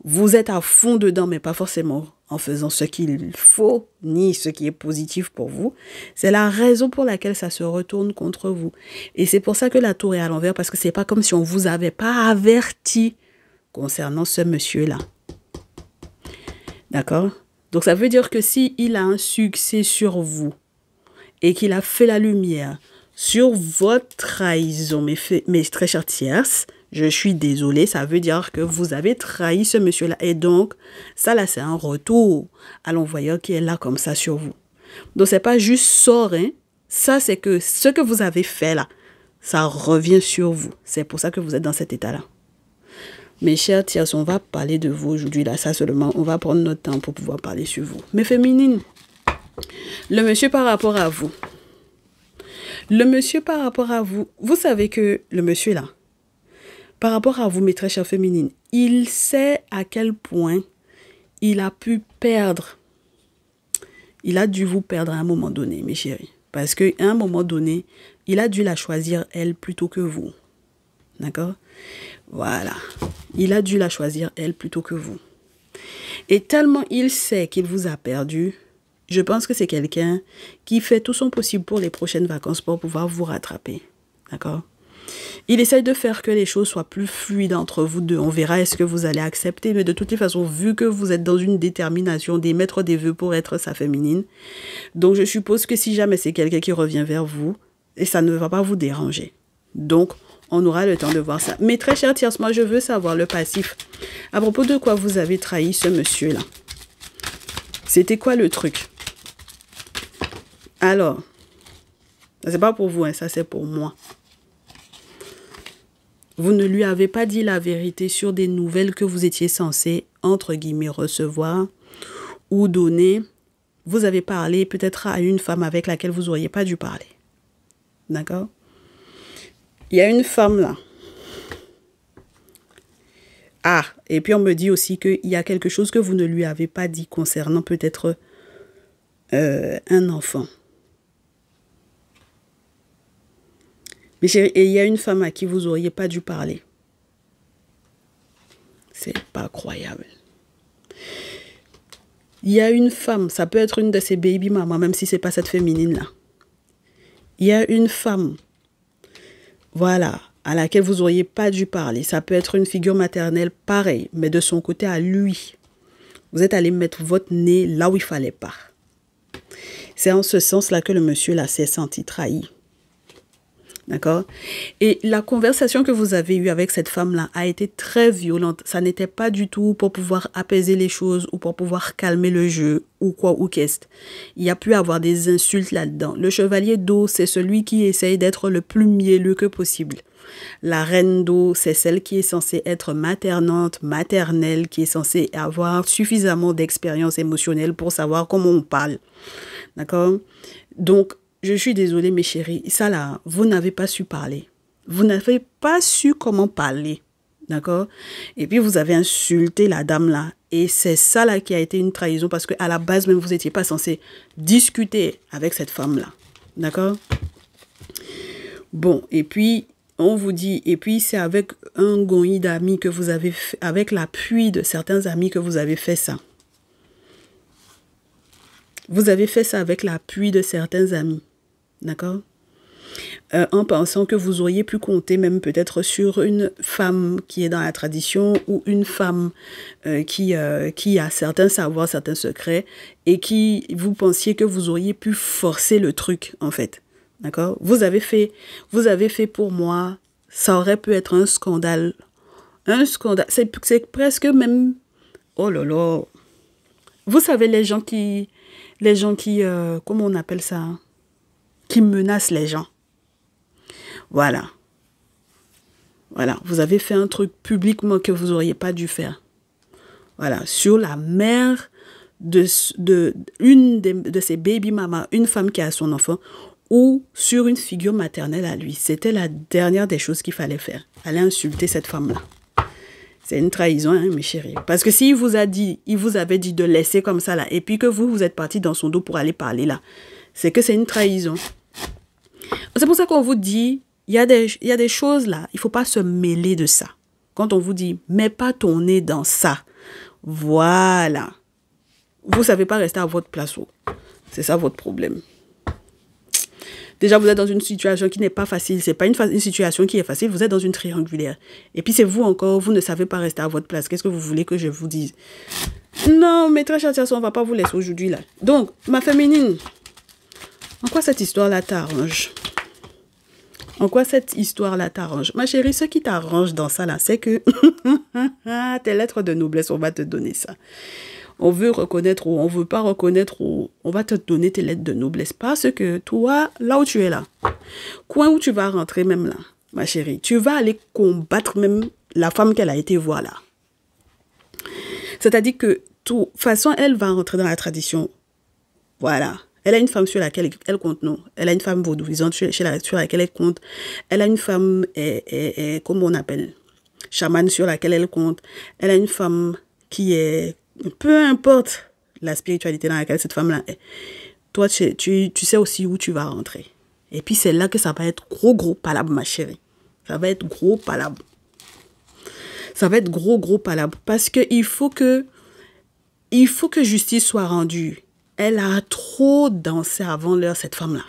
vous êtes à fond dedans, mais pas forcément en faisant ce qu'il faut, ni ce qui est positif pour vous. C'est la raison pour laquelle ça se retourne contre vous. Et c'est pour ça que la tour est à l'envers, parce que c'est pas comme si on vous avait pas averti concernant ce monsieur-là. D'accord? Donc ça veut dire que s'il a un succès sur vous et qu'il a fait la lumière sur votre trahison, mes très chères tierces, je suis désolée, ça veut dire que vous avez trahi ce monsieur-là. Et donc, ça là, c'est un retour à l'envoyeur qui est là comme ça sur vous. Donc, c'est pas juste sort, hein. Ça, c'est que ce que vous avez fait là, ça revient sur vous. C'est pour ça que vous êtes dans cet état-là. Mes chères tierces, on va parler de vous aujourd'hui là, ça seulement, on va prendre notre temps pour pouvoir parler sur vous. Mes féminines, le monsieur par rapport à vous. Le monsieur par rapport à vous, vous savez que le monsieur là, par rapport à vous, mes très chères féminines, il sait à quel point il a pu perdre. Il a dû vous perdre à un moment donné, mes chéris. Parce qu'à un moment donné, il a dû la choisir, elle, plutôt que vous. D'accord? Voilà. Il a dû la choisir, elle, plutôt que vous. Et tellement il sait qu'il vous a perdu, je pense que c'est quelqu'un qui fait tout son possible pour les prochaines vacances pour pouvoir vous rattraper. D'accord? Il essaye de faire que les choses soient plus fluides entre vous deux. On verra est-ce que vous allez accepter. Mais de toutes les façons, vu que vous êtes dans une détermination d'émettre des vœux pour être sa féminine, donc je suppose que si jamais c'est quelqu'un qui revient vers vous, et ça ne va pas vous déranger. Donc, on aura le temps de voir ça. Mais très chère tierce, moi je veux savoir le passif. À propos de quoi vous avez trahi ce monsieur-là? C'était quoi le truc? Alors, c'est pas pour vous, hein, ça c'est pour moi. Vous ne lui avez pas dit la vérité sur des nouvelles que vous étiez censé, entre guillemets, recevoir ou donner. Vous avez parlé peut-être à une femme avec laquelle vous n'auriez pas dû parler. D'accord? Il y a une femme là. Ah, et puis on me dit aussi qu'il y a quelque chose que vous ne lui avez pas dit concernant peut-être un enfant. Mais chérie, et il y a une femme à qui vous n'auriez pas dû parler. C'est pas croyable. Il y a une femme, ça peut être une de ces baby mamas, même si c'est pas cette féminine-là. Il y a une femme, voilà, à laquelle vous n'auriez pas dû parler. Ça peut être une figure maternelle, pareil, mais de son côté à lui. Vous êtes allé mettre votre nez là où il fallait pas. C'est en ce sens-là que le monsieur là s'est senti trahi. D'accord? Et la conversation que vous avez eue avec cette femme-là a été très violente. Ça n'était pas du tout pour pouvoir apaiser les choses ou pour pouvoir calmer le jeu ou quoi ou qu'est-ce. Il y a pu avoir des insultes là-dedans. Le chevalier d'eau, c'est celui qui essaye d'être le plus mielleux que possible. La reine d'eau, c'est celle qui est censée être maternante, maternelle, qui est censée avoir suffisamment d'expérience émotionnelle pour savoir comment on parle. D'accord? Donc, je suis désolée, mes chéris. Ça là, vous n'avez pas su parler. Vous n'avez pas su comment parler. D'accord? Et puis, vous avez insulté la dame là. Et c'est ça là qui a été une trahison parce qu'à la base, même, vous n'étiez pas censé discuter avec cette femme là. D'accord? Bon, et puis, on vous dit, et puis c'est avec un goni d'amis que vous avez fait, avec l'appui de certains amis que vous avez fait ça. Vous avez fait ça avec l'appui de certains amis. D'accord? En pensant que vous auriez pu compter même peut-être sur une femme qui est dans la tradition ou une femme qui a certains savoirs, certains secrets et qui vous pensiez que vous auriez pu forcer le truc en fait. D'accord? Vous avez fait pour moi, ça aurait pu être un scandale. Un scandale, c'est presque même, oh là là. Vous savez les gens qui, comment on appelle ça? Qui menacent les gens. Voilà. Voilà. Vous avez fait un truc publiquement que vous n'auriez pas dû faire. Voilà. Sur la mère de ses baby mamas, une femme qui a son enfant, ou sur une figure maternelle à lui. C'était la dernière des choses qu'il fallait faire. Aller insulter cette femme-là. C'est une trahison, hein, mes chéris. Parce que s'il vous avait dit de laisser comme ça, là, et puis que vous êtes parti dans son dos pour aller parler, là, c'est que c'est une trahison. C'est pour ça qu'on vous dit, il y a des choses là, il ne faut pas se mêler de ça. Quand on vous dit, mets pas ton nez dans ça. Voilà. Vous ne savez pas rester à votre place. C'est ça votre problème. Déjà, vous êtes dans une situation qui n'est pas facile. Ce n'est pas une situation qui est facile. Vous êtes dans une triangulaire. Et puis c'est vous encore, vous ne savez pas rester à votre place. Qu'est-ce que vous voulez que je vous dise? Non, mes très chers garçons, on ne va pas vous laisser aujourd'hui là. Donc, ma féminine, en quoi cette histoire-là t'arrange? En quoi cette histoire-là t'arrange? Ma chérie, ce qui t'arrange dans ça, là, c'est que tes lettres de noblesse, on va te donner ça. On veut reconnaître ou on ne veut pas reconnaître ou on va te donner tes lettres de noblesse. Parce que toi, là où tu es là, coin où tu vas rentrer même là, ma chérie, tu vas aller combattre même la femme qu'elle a été voir là. C'est-à-dire que, de toute façon, elle va rentrer dans la tradition. Voilà. Elle a une femme sur laquelle elle compte, non. Elle a une femme vaudouisante sur laquelle elle compte. Elle a une femme, comment on appelle, chamane sur laquelle elle compte. Elle a une femme qui est, peu importe la spiritualité dans laquelle cette femme-là est. Toi, tu sais aussi où tu vas rentrer. Et puis, c'est là que ça va être gros palabre, ma chérie. Ça va être gros palabre. Ça va être gros palabre. Parce qu'il faut que justice soit rendue. Elle a trop dansé avant l'heure, cette femme-là.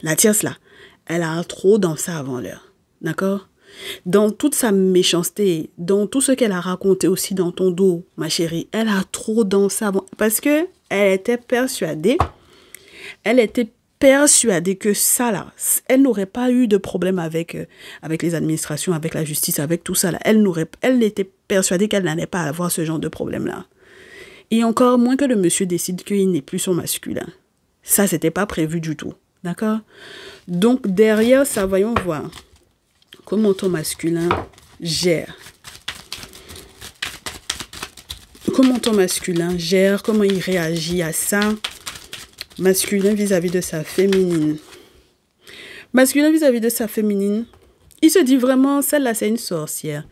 La tierce, là, elle a trop dansé avant l'heure. D'accord? Dans toute sa méchanceté, dans tout ce qu'elle a raconté aussi dans ton dos, ma chérie, elle a trop dansé avant. Parce que elle était persuadée que ça, là, elle n'aurait pas eu de problème avec les administrations, avec la justice, avec tout ça, là. Elle était persuadée qu'elle n'allait pas avoir ce genre de problème-là. Et encore moins que le monsieur décide qu'il n'est plus son masculin. Ça, c'était pas prévu du tout. D'accord? Donc, derrière ça, voyons voir comment ton masculin gère. Comment ton masculin gère, comment il réagit à ça. Masculin vis-à-vis de sa féminine. Masculin vis-à-vis de sa féminine, il se dit vraiment, celle-là, c'est une sorcière.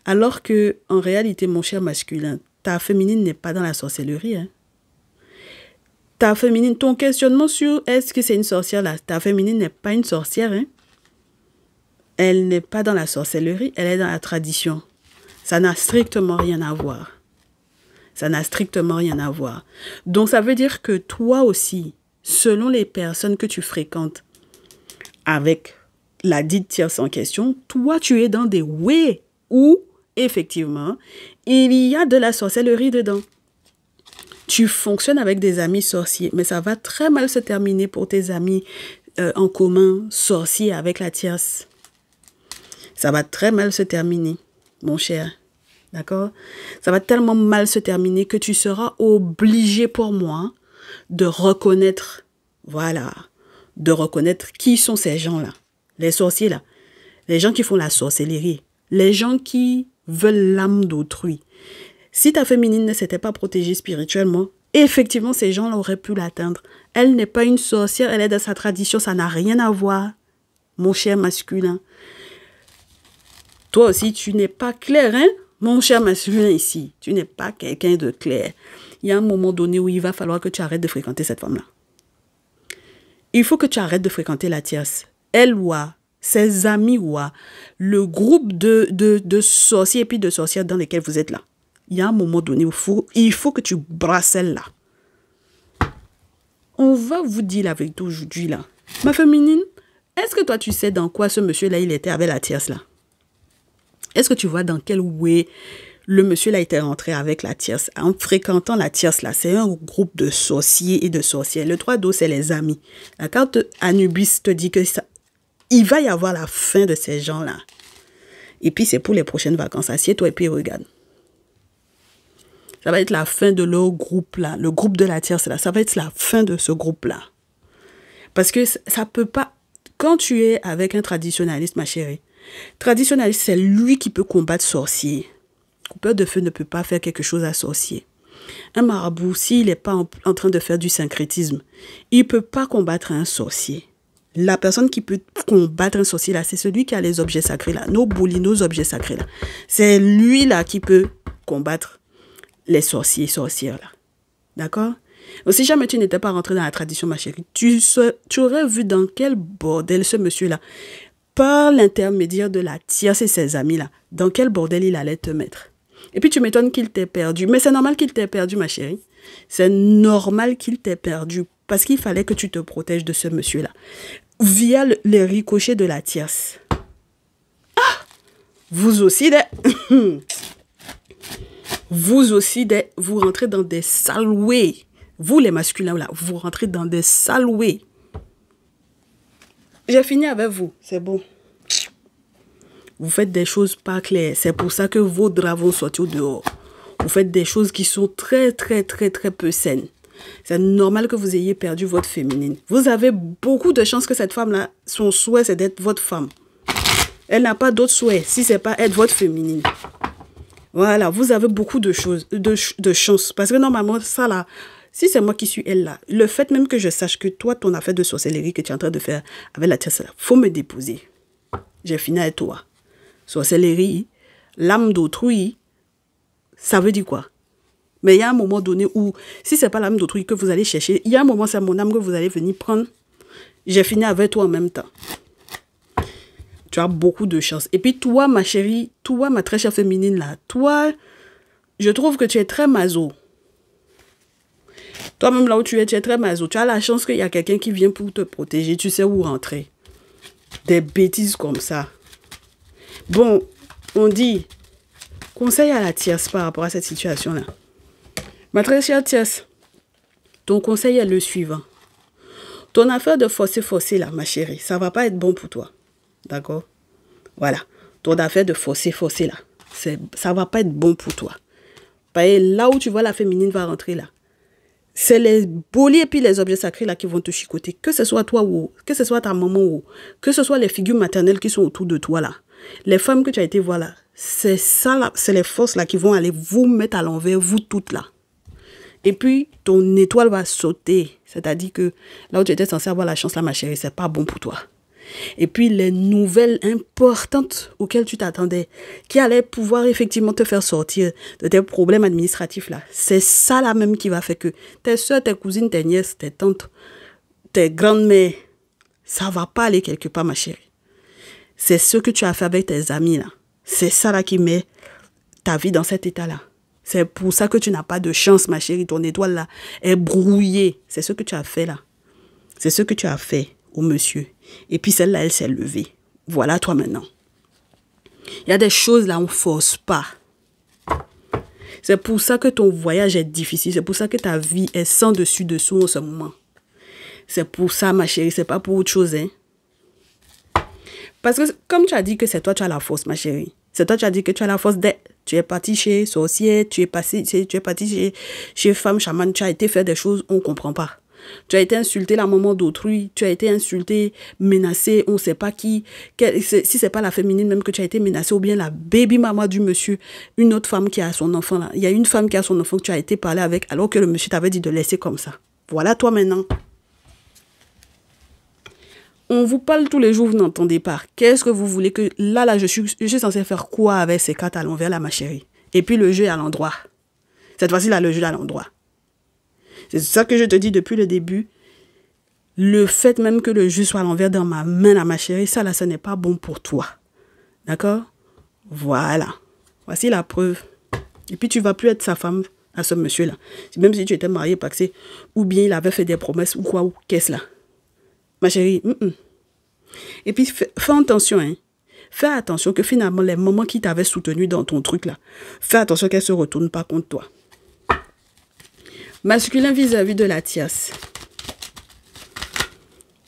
Alors que, en réalité, mon cher masculin, ta féminine n'est pas dans la sorcellerie. Hein. Ta féminine, ton questionnement sur est-ce que c'est une sorcière là, ta féminine n'est pas une sorcière. Hein. Elle n'est pas dans la sorcellerie, elle est dans la tradition. Ça n'a strictement rien à voir. Ça n'a strictement rien à voir. Donc ça veut dire que toi aussi, selon les personnes que tu fréquentes avec la dite tierce en question, toi tu es dans des way où effectivement, il y a de la sorcellerie dedans. Tu fonctionnes avec des amis sorciers, mais ça va très mal se terminer pour tes amis en commun, sorciers avec la tierce. Ça va très mal se terminer, mon cher. D'accord? Ça va tellement mal se terminer que tu seras obligé pour moi de reconnaître, voilà, de reconnaître qui sont ces gens-là, les sorciers-là, les gens qui font la sorcellerie, les gens qui veulent l'âme d'autrui. Si ta féminine ne s'était pas protégée spirituellement, effectivement, ces gens-là auraient pu l'atteindre. Elle n'est pas une sorcière, elle est de sa tradition, ça n'a rien à voir, mon cher masculin. Toi aussi, tu n'es pas clair, hein, mon cher masculin ici. Tu n'es pas quelqu'un de clair. Il y a un moment donné où il va falloir que tu arrêtes de fréquenter cette femme-là. Il faut que tu arrêtes de fréquenter la tierce. Elle ou ses amis ou le groupe de sorciers et puis de sorcières dans lesquels vous êtes là. Il y a un moment donné où il faut que tu brasses celle-là. On va vous dire avec toi aujourd'hui là. Ma féminine, est-ce que toi tu sais dans quoi ce monsieur-là il était avec la tierce là? Est-ce que tu vois dans quel way le monsieur là était rentré avec la tierce? En fréquentant la tierce là, c'est un groupe de sorciers et de sorcières. Le 3 d'eau, c'est les amis. La carte Anubis te dit que ça, il va y avoir la fin de ces gens-là. Et puis c'est pour les prochaines vacances. Assieds-toi et puis regarde. Ça va être la fin de leur groupe là. Le groupe de la tierce là, ça va être la fin de ce groupe là. Parce que ça peut pas... Quand tu es avec un traditionnaliste, ma chérie, traditionnaliste, c'est lui qui peut combattre sorcier. Coupeur de feu ne peut pas faire quelque chose à sorcier. Un marabout, s'il n'est pas en train de faire du syncrétisme, il ne peut pas combattre un sorcier. La personne qui peut combattre un sorcier, là, c'est celui qui a les objets sacrés, là. Nos boulis, nos objets sacrés, là. C'est lui, là, qui peut combattre les sorciers et sorcières, là. D'accord? Si jamais tu n'étais pas rentré dans la tradition, ma chérie, tu aurais vu dans quel bordel ce monsieur-là, par l'intermédiaire de la tierce et ses amis, là, dans quel bordel il allait te mettre. Et puis tu m'étonnes qu'il t'ait perdu. Mais c'est normal qu'il t'ait perdu, ma chérie. C'est normal qu'il t'ait perdu. Parce qu'il fallait que tu te protèges de ce monsieur-là. Via les ricochets de la tierce. Ah! Vous aussi, vous aussi, vous rentrez dans des saloués. Vous, les masculins, là, vous rentrez dans des saloués. J'ai fini avec vous. C'est bon. Vous faites des choses pas claires. C'est pour ça que vos draps vont sortir au dehors. Vous faites des choses qui sont très peu saines. C'est normal que vous ayez perdu votre féminine. Vous avez beaucoup de chances que cette femme-là, son souhait, c'est d'être votre femme. Elle n'a pas d'autre souhait si ce n'est pas être votre féminine. Voilà, vous avez beaucoup de choses, de chances. Parce que normalement, ça là, si c'est moi qui suis elle là, le fait même que je sache que toi, ton affaire de sorcellerie que tu es en train de faire avec la tierce là, faut me déposer. J'ai fini avec toi. Sorcellerie, l'âme d'autrui, ça veut dire quoi? Mais il y a un moment donné où, si ce n'est pas l'âme d'autrui que vous allez chercher, il y a un moment, c'est mon âme que vous allez venir prendre. J'ai fini avec toi en même temps. Tu as beaucoup de chance. Et puis toi, ma chérie, toi, ma très chère féminine là, toi, je trouve que tu es très maso. Toi-même là où tu es très maso. Tu as la chance qu'il y a quelqu'un qui vient pour te protéger. Tu sais où rentrer. Des bêtises comme ça. Bon, on dit, conseil à la tierce par rapport à cette situation-là. Ma très chère tierce, ton conseil est le suivant. Ton affaire de forcer là, ma chérie, ça ne va pas être bon pour toi. D'accord? Voilà. Ton affaire de forcer là, ça ne va pas être bon pour toi. Parce que là où tu vois la féminine va rentrer là, c'est les bolis et puis les objets sacrés là qui vont te chicoter. Que ce soit toi ou que ce soit ta maman ou que ce soit les figures maternelles qui sont autour de toi là. Les femmes que tu as été voir là, c'est ça là, c'est les forces là qui vont aller vous mettre à l'envers, vous toutes là. Et puis, ton étoile va sauter. C'est-à-dire que là où tu étais censé avoir la chance là, ma chérie, c'est pas bon pour toi. Et puis, les nouvelles importantes auxquelles tu t'attendais, qui allaient pouvoir effectivement te faire sortir de tes problèmes administratifs là, c'est ça là même qui va faire que tes soeurs, tes cousines, tes nièces, tes tantes, tes grandes-mères, ça va pas aller quelque part, ma chérie. C'est ce que tu as fait avec tes amis là. C'est ça là qui met ta vie dans cet état-là. C'est pour ça que tu n'as pas de chance, ma chérie. Ton étoile là est brouillée. C'est ce que tu as fait là. C'est ce que tu as fait au monsieur. Et puis celle-là, elle s'est levée. Voilà toi maintenant. Il y a des choses là, on ne force pas. C'est pour ça que ton voyage est difficile. C'est pour ça que ta vie est sans dessus-dessous en ce moment. C'est pour ça, ma chérie. C'est pas pour autre chose, hein. Parce que comme tu as dit que c'est toi, tu as la force, ma chérie. C'est toi, tu as dit que tu as la force d'être. Tu es parti chez sorcier, tu es parti chez femme chamane, tu as été faire des choses, on ne comprend pas. Tu as été insulté la maman d'autrui, tu as été insulté, menacé, on ne sait pas qui. Si ce n'est pas la féminine même que tu as été menacé, ou bien la baby maman du monsieur, une autre femme qui a son enfant là. Il y a une femme qui a son enfant que tu as été parler avec alors que le monsieur t'avait dit de laisser comme ça. Voilà toi maintenant. On vous parle tous les jours, vous n'entendez pas. Qu'est-ce que vous voulez que... Là, je suis censée faire quoi avec ces cartes à l'envers, là, ma chérie? Et puis le jeu est à l'endroit. Cette fois-ci, là, le jeu est à l'endroit. C'est ça que je te dis depuis le début. Le fait même que le jeu soit à l'envers dans ma main, là, ma chérie, ça, là, ce n'est pas bon pour toi. D'accord? Voilà. Voici la preuve. Et puis, tu ne vas plus être sa femme à ce monsieur-là. Même si tu étais marié, paxé, ou bien il avait fait des promesses, ou quoi, ou qu'est-ce là. Ma chérie, Et puis, fais attention, hein. Fais attention que finalement, les moments qui t'avaient soutenu dans ton truc là, fais attention qu'elles ne se retournent pas contre toi. Masculin vis-à-vis de la tierce.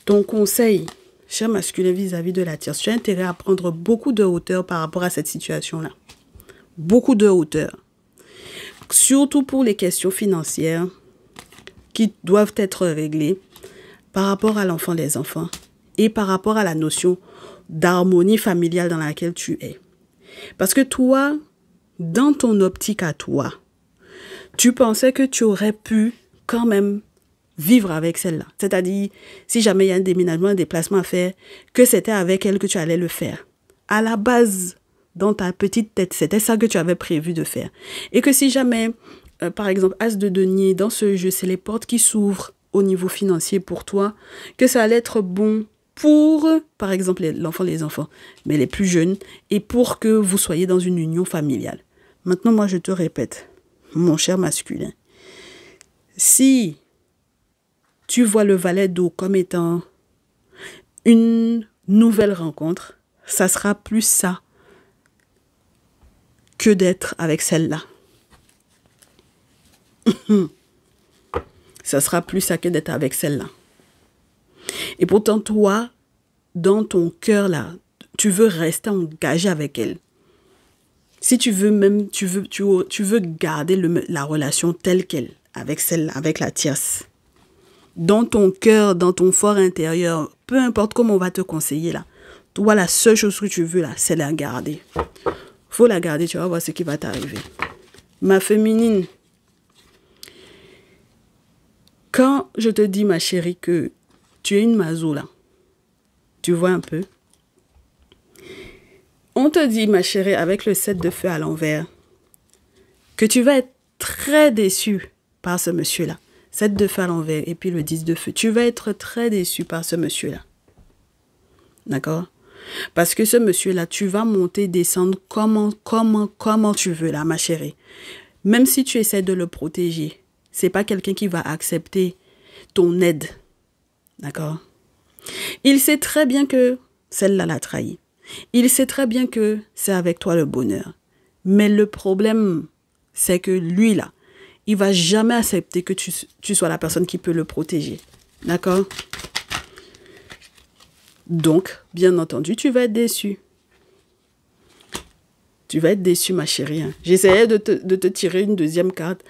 Ton conseil, cher masculin vis-à-vis de la tierce, tu as intérêt à prendre beaucoup de hauteur par rapport à cette situation-là. Beaucoup de hauteur. Surtout pour les questions financières qui doivent être réglées par rapport à l'enfant des enfants et par rapport à la notion d'harmonie familiale dans laquelle tu es. Parce que toi, dans ton optique à toi, tu pensais que tu aurais pu quand même vivre avec celle-là. C'est-à-dire, si jamais il y a un déménagement, un déplacement à faire, que c'était avec elle que tu allais le faire. À la base, dans ta petite tête, c'était ça que tu avais prévu de faire. Et que si jamais, par exemple, As de denier, dans ce jeu, c'est les portes qui s'ouvrent au niveau financier pour toi, que ça allait être bon pour, par exemple, l'enfant, les enfants, mais les plus jeunes, et pour que vous soyez dans une union familiale. Maintenant, moi, je te répète, mon cher masculin, si tu vois le valet d'eau comme étant une nouvelle rencontre, ça sera plus ça que d'être avec celle-là. Ça sera plus ça que d'être avec celle-là. Et pourtant, toi, dans ton cœur, là, tu veux rester engagé avec elle. Si tu veux même, tu veux garder la relation telle qu'elle, avec celle-là, avec la tierce. Dans ton cœur, dans ton fort intérieur, peu importe comment on va te conseiller, là, toi, la seule chose que tu veux, là, c'est la garder. Faut la garder, tu vas voir ce qui va t'arriver. Ma féminine, quand je te dis, ma chérie, que tu es une mazo, là, tu vois un peu. On te dit, ma chérie, avec le 7 de feu à l'envers, que tu vas être très déçue par ce monsieur-là. 7 de feu à l'envers et puis le 10 de feu. Tu vas être très déçu par ce monsieur-là. D'accord? Parce que ce monsieur-là, tu vas monter, descendre comment tu veux, là, ma chérie. Même si tu essaies de le protéger, c'est pas quelqu'un qui va accepter ton aide. D'accord? Il sait très bien que celle-là l'a trahi. Il sait très bien que c'est avec toi le bonheur. Mais le problème, c'est que lui, là, il va jamais accepter que tu sois la personne qui peut le protéger. D'accord? Donc, bien entendu, tu vas être déçu. Tu vas être déçu, ma chérie. Hein. J'essayais de te tirer une deuxième carte.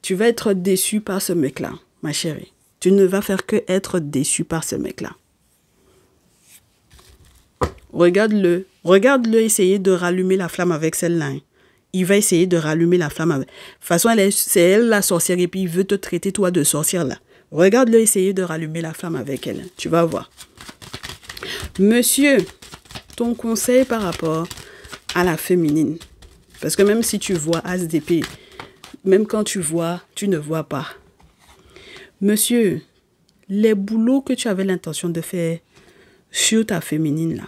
Tu vas être déçu par ce mec-là, ma chérie. Tu ne vas faire que être déçu par ce mec-là. Regarde-le. Regarde-le essayer de rallumer la flamme avec celle-là. Hein. Il va essayer de rallumer la flamme avec... De toute façon, c'est elle la sorcière et puis il veut te traiter toi de sorcière là. Regarde-le essayer de rallumer la flamme avec elle. Tu vas voir. Monsieur, ton conseil par rapport à la féminine. Parce que même si tu vois As d'épée, même quand tu vois, tu ne vois pas. Monsieur, les boulots que tu avais l'intention de faire sur ta féminine là,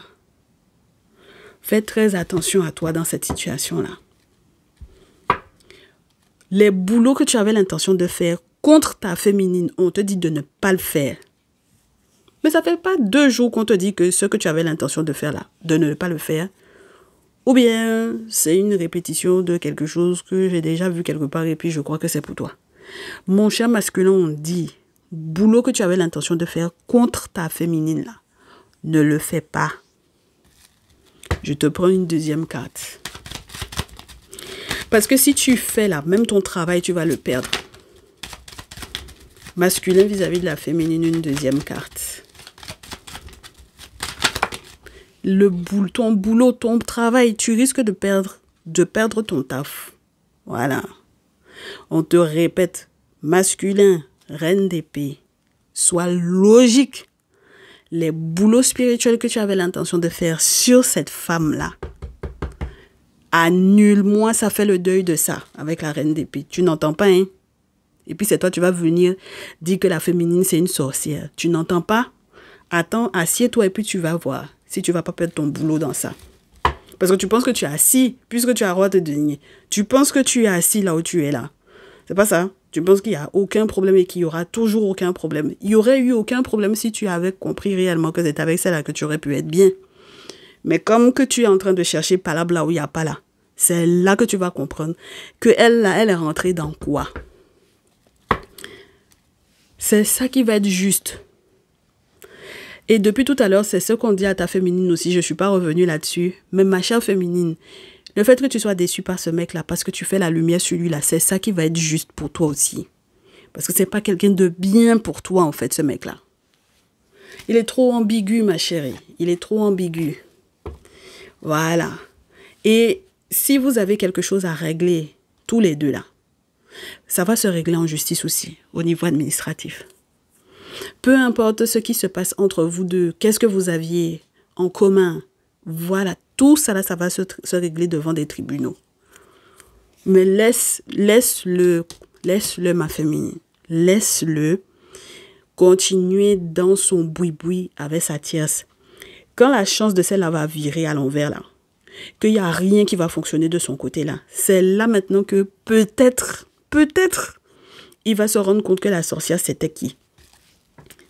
fais très attention à toi dans cette situation-là. Les boulots que tu avais l'intention de faire contre ta féminine, on te dit de ne pas le faire. Mais ça ne fait pas 2 jours qu'on te dit que ce que tu avais l'intention de faire là, de ne pas le faire. Ou bien c'est une répétition de quelque chose que j'ai déjà vu quelque part et puis je crois que c'est pour toi. Mon cher masculin, on dit, boulot que tu avais l'intention de faire contre ta féminine là, ne le fais pas. Je te prends une deuxième carte. Parce que si tu fais là, même ton travail, tu vas le perdre. Masculin vis-à-vis de la féminine, une deuxième carte. Ton boulot, ton travail, tu risques de perdre ton taf. Voilà. On te répète, masculin, reine d'épée, sois logique. Les boulots spirituels que tu avais l'intention de faire sur cette femme-là, annule-moi, ça fait le deuil de ça avec la reine d'épée. Tu n'entends pas, hein? Et puis c'est toi, tu vas venir dire que la féminine, c'est une sorcière. Tu n'entends pas? Attends, assieds-toi et puis tu vas voir si tu ne vas pas perdre ton boulot dans ça. Parce que tu penses que tu es assis, puisque tu as le droit de te donner. Tu penses que tu es assis là où tu es là. C'est pas ça. Tu penses qu'il n'y a aucun problème et qu'il y aura toujours aucun problème. Il n'y aurait eu aucun problème si tu avais compris réellement que c'est avec celle-là que tu aurais pu être bien. Mais comme que tu es en train de chercher pas là où il n'y a pas là, c'est là que tu vas comprendre que elle, là, elle est rentrée dans quoi? C'est ça qui va être juste. Et depuis tout à l'heure, c'est ce qu'on dit à ta féminine aussi. Je ne suis pas revenue là-dessus. Mais ma chère féminine, le fait que tu sois déçue par ce mec-là, parce que tu fais la lumière sur lui-là, c'est ça qui va être juste pour toi aussi. Parce que c'est pas quelqu'un de bien pour toi, en fait, ce mec-là. Il est trop ambigu, ma chérie. Il est trop ambigu. Voilà. Et si vous avez quelque chose à régler, tous les deux là, ça va se régler en justice aussi, au niveau administratif. Peu importe ce qui se passe entre vous deux, qu'est-ce que vous aviez en commun, voilà, tout ça là, ça va se régler devant des tribunaux. Mais laisse-le, ma féminine, laisse-le continuer dans son boui-boui avec sa tierce. Quand la chance de celle-là va virer à l'envers là, qu'il n'y a rien qui va fonctionner de son côté là, c'est là maintenant que peut-être, il va se rendre compte que la sorcière c'était qui.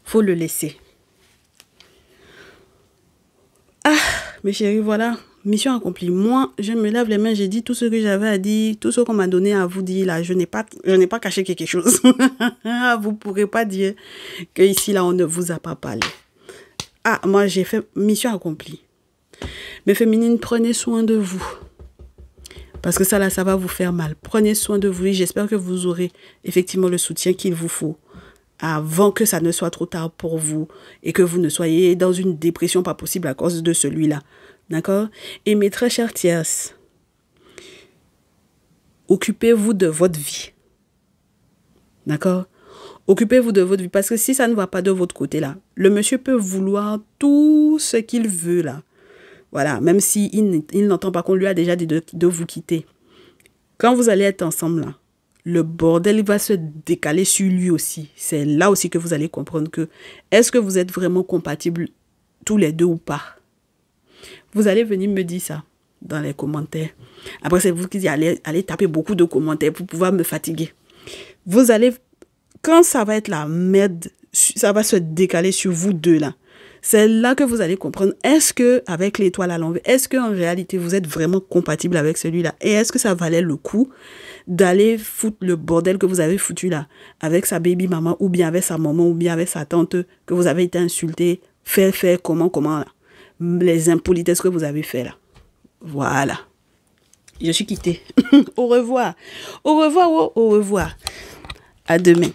Faut le laisser. Ah, mes chéris, voilà, mission accomplie. Moi, je me lave les mains, j'ai dit tout ce que j'avais à dire, tout ce qu'on m'a donné à vous dire là, je n'ai pas caché quelque chose. Vous ne pourrez pas dire que ici là, on ne vous a pas parlé. Ah, moi j'ai fait mission accomplie. Mes féminines, prenez soin de vous. Parce que ça là, ça va vous faire mal. Prenez soin de vous et j'espère que vous aurez effectivement le soutien qu'il vous faut avant que ça ne soit trop tard pour vous et que vous ne soyez dans une dépression pas possible à cause de celui-là. D'accord? Et mes très chères tierces, occupez-vous de votre vie. D'accord? Occupez-vous de votre vie parce que si ça ne va pas de votre côté là, le monsieur peut vouloir tout ce qu'il veut là. Voilà, même si il n'entend pas qu'on lui a déjà dit de vous quitter. Quand vous allez être ensemble là, le bordel il va se décaler sur lui aussi. C'est là aussi que vous allez comprendre que est-ce que vous êtes vraiment compatibles tous les deux ou pas. Vous allez venir me dire ça dans les commentaires. Après, c'est vous qui allez taper beaucoup de commentaires pour pouvoir me fatiguer. Vous allez, quand ça va être la merde, ça va se décaler sur vous deux là. C'est là que vous allez comprendre, est-ce que avec l'étoile à l'envers, est-ce qu'en réalité vous êtes vraiment compatible avec celui-là? Et est-ce que ça valait le coup d'aller foutre le bordel que vous avez foutu là, avec sa baby maman, ou bien avec sa maman, ou bien avec sa tante, que vous avez été insulté, faire comment là, les impolitesses que vous avez fait là. Voilà. Je suis quittée. Au revoir. Au revoir. À demain.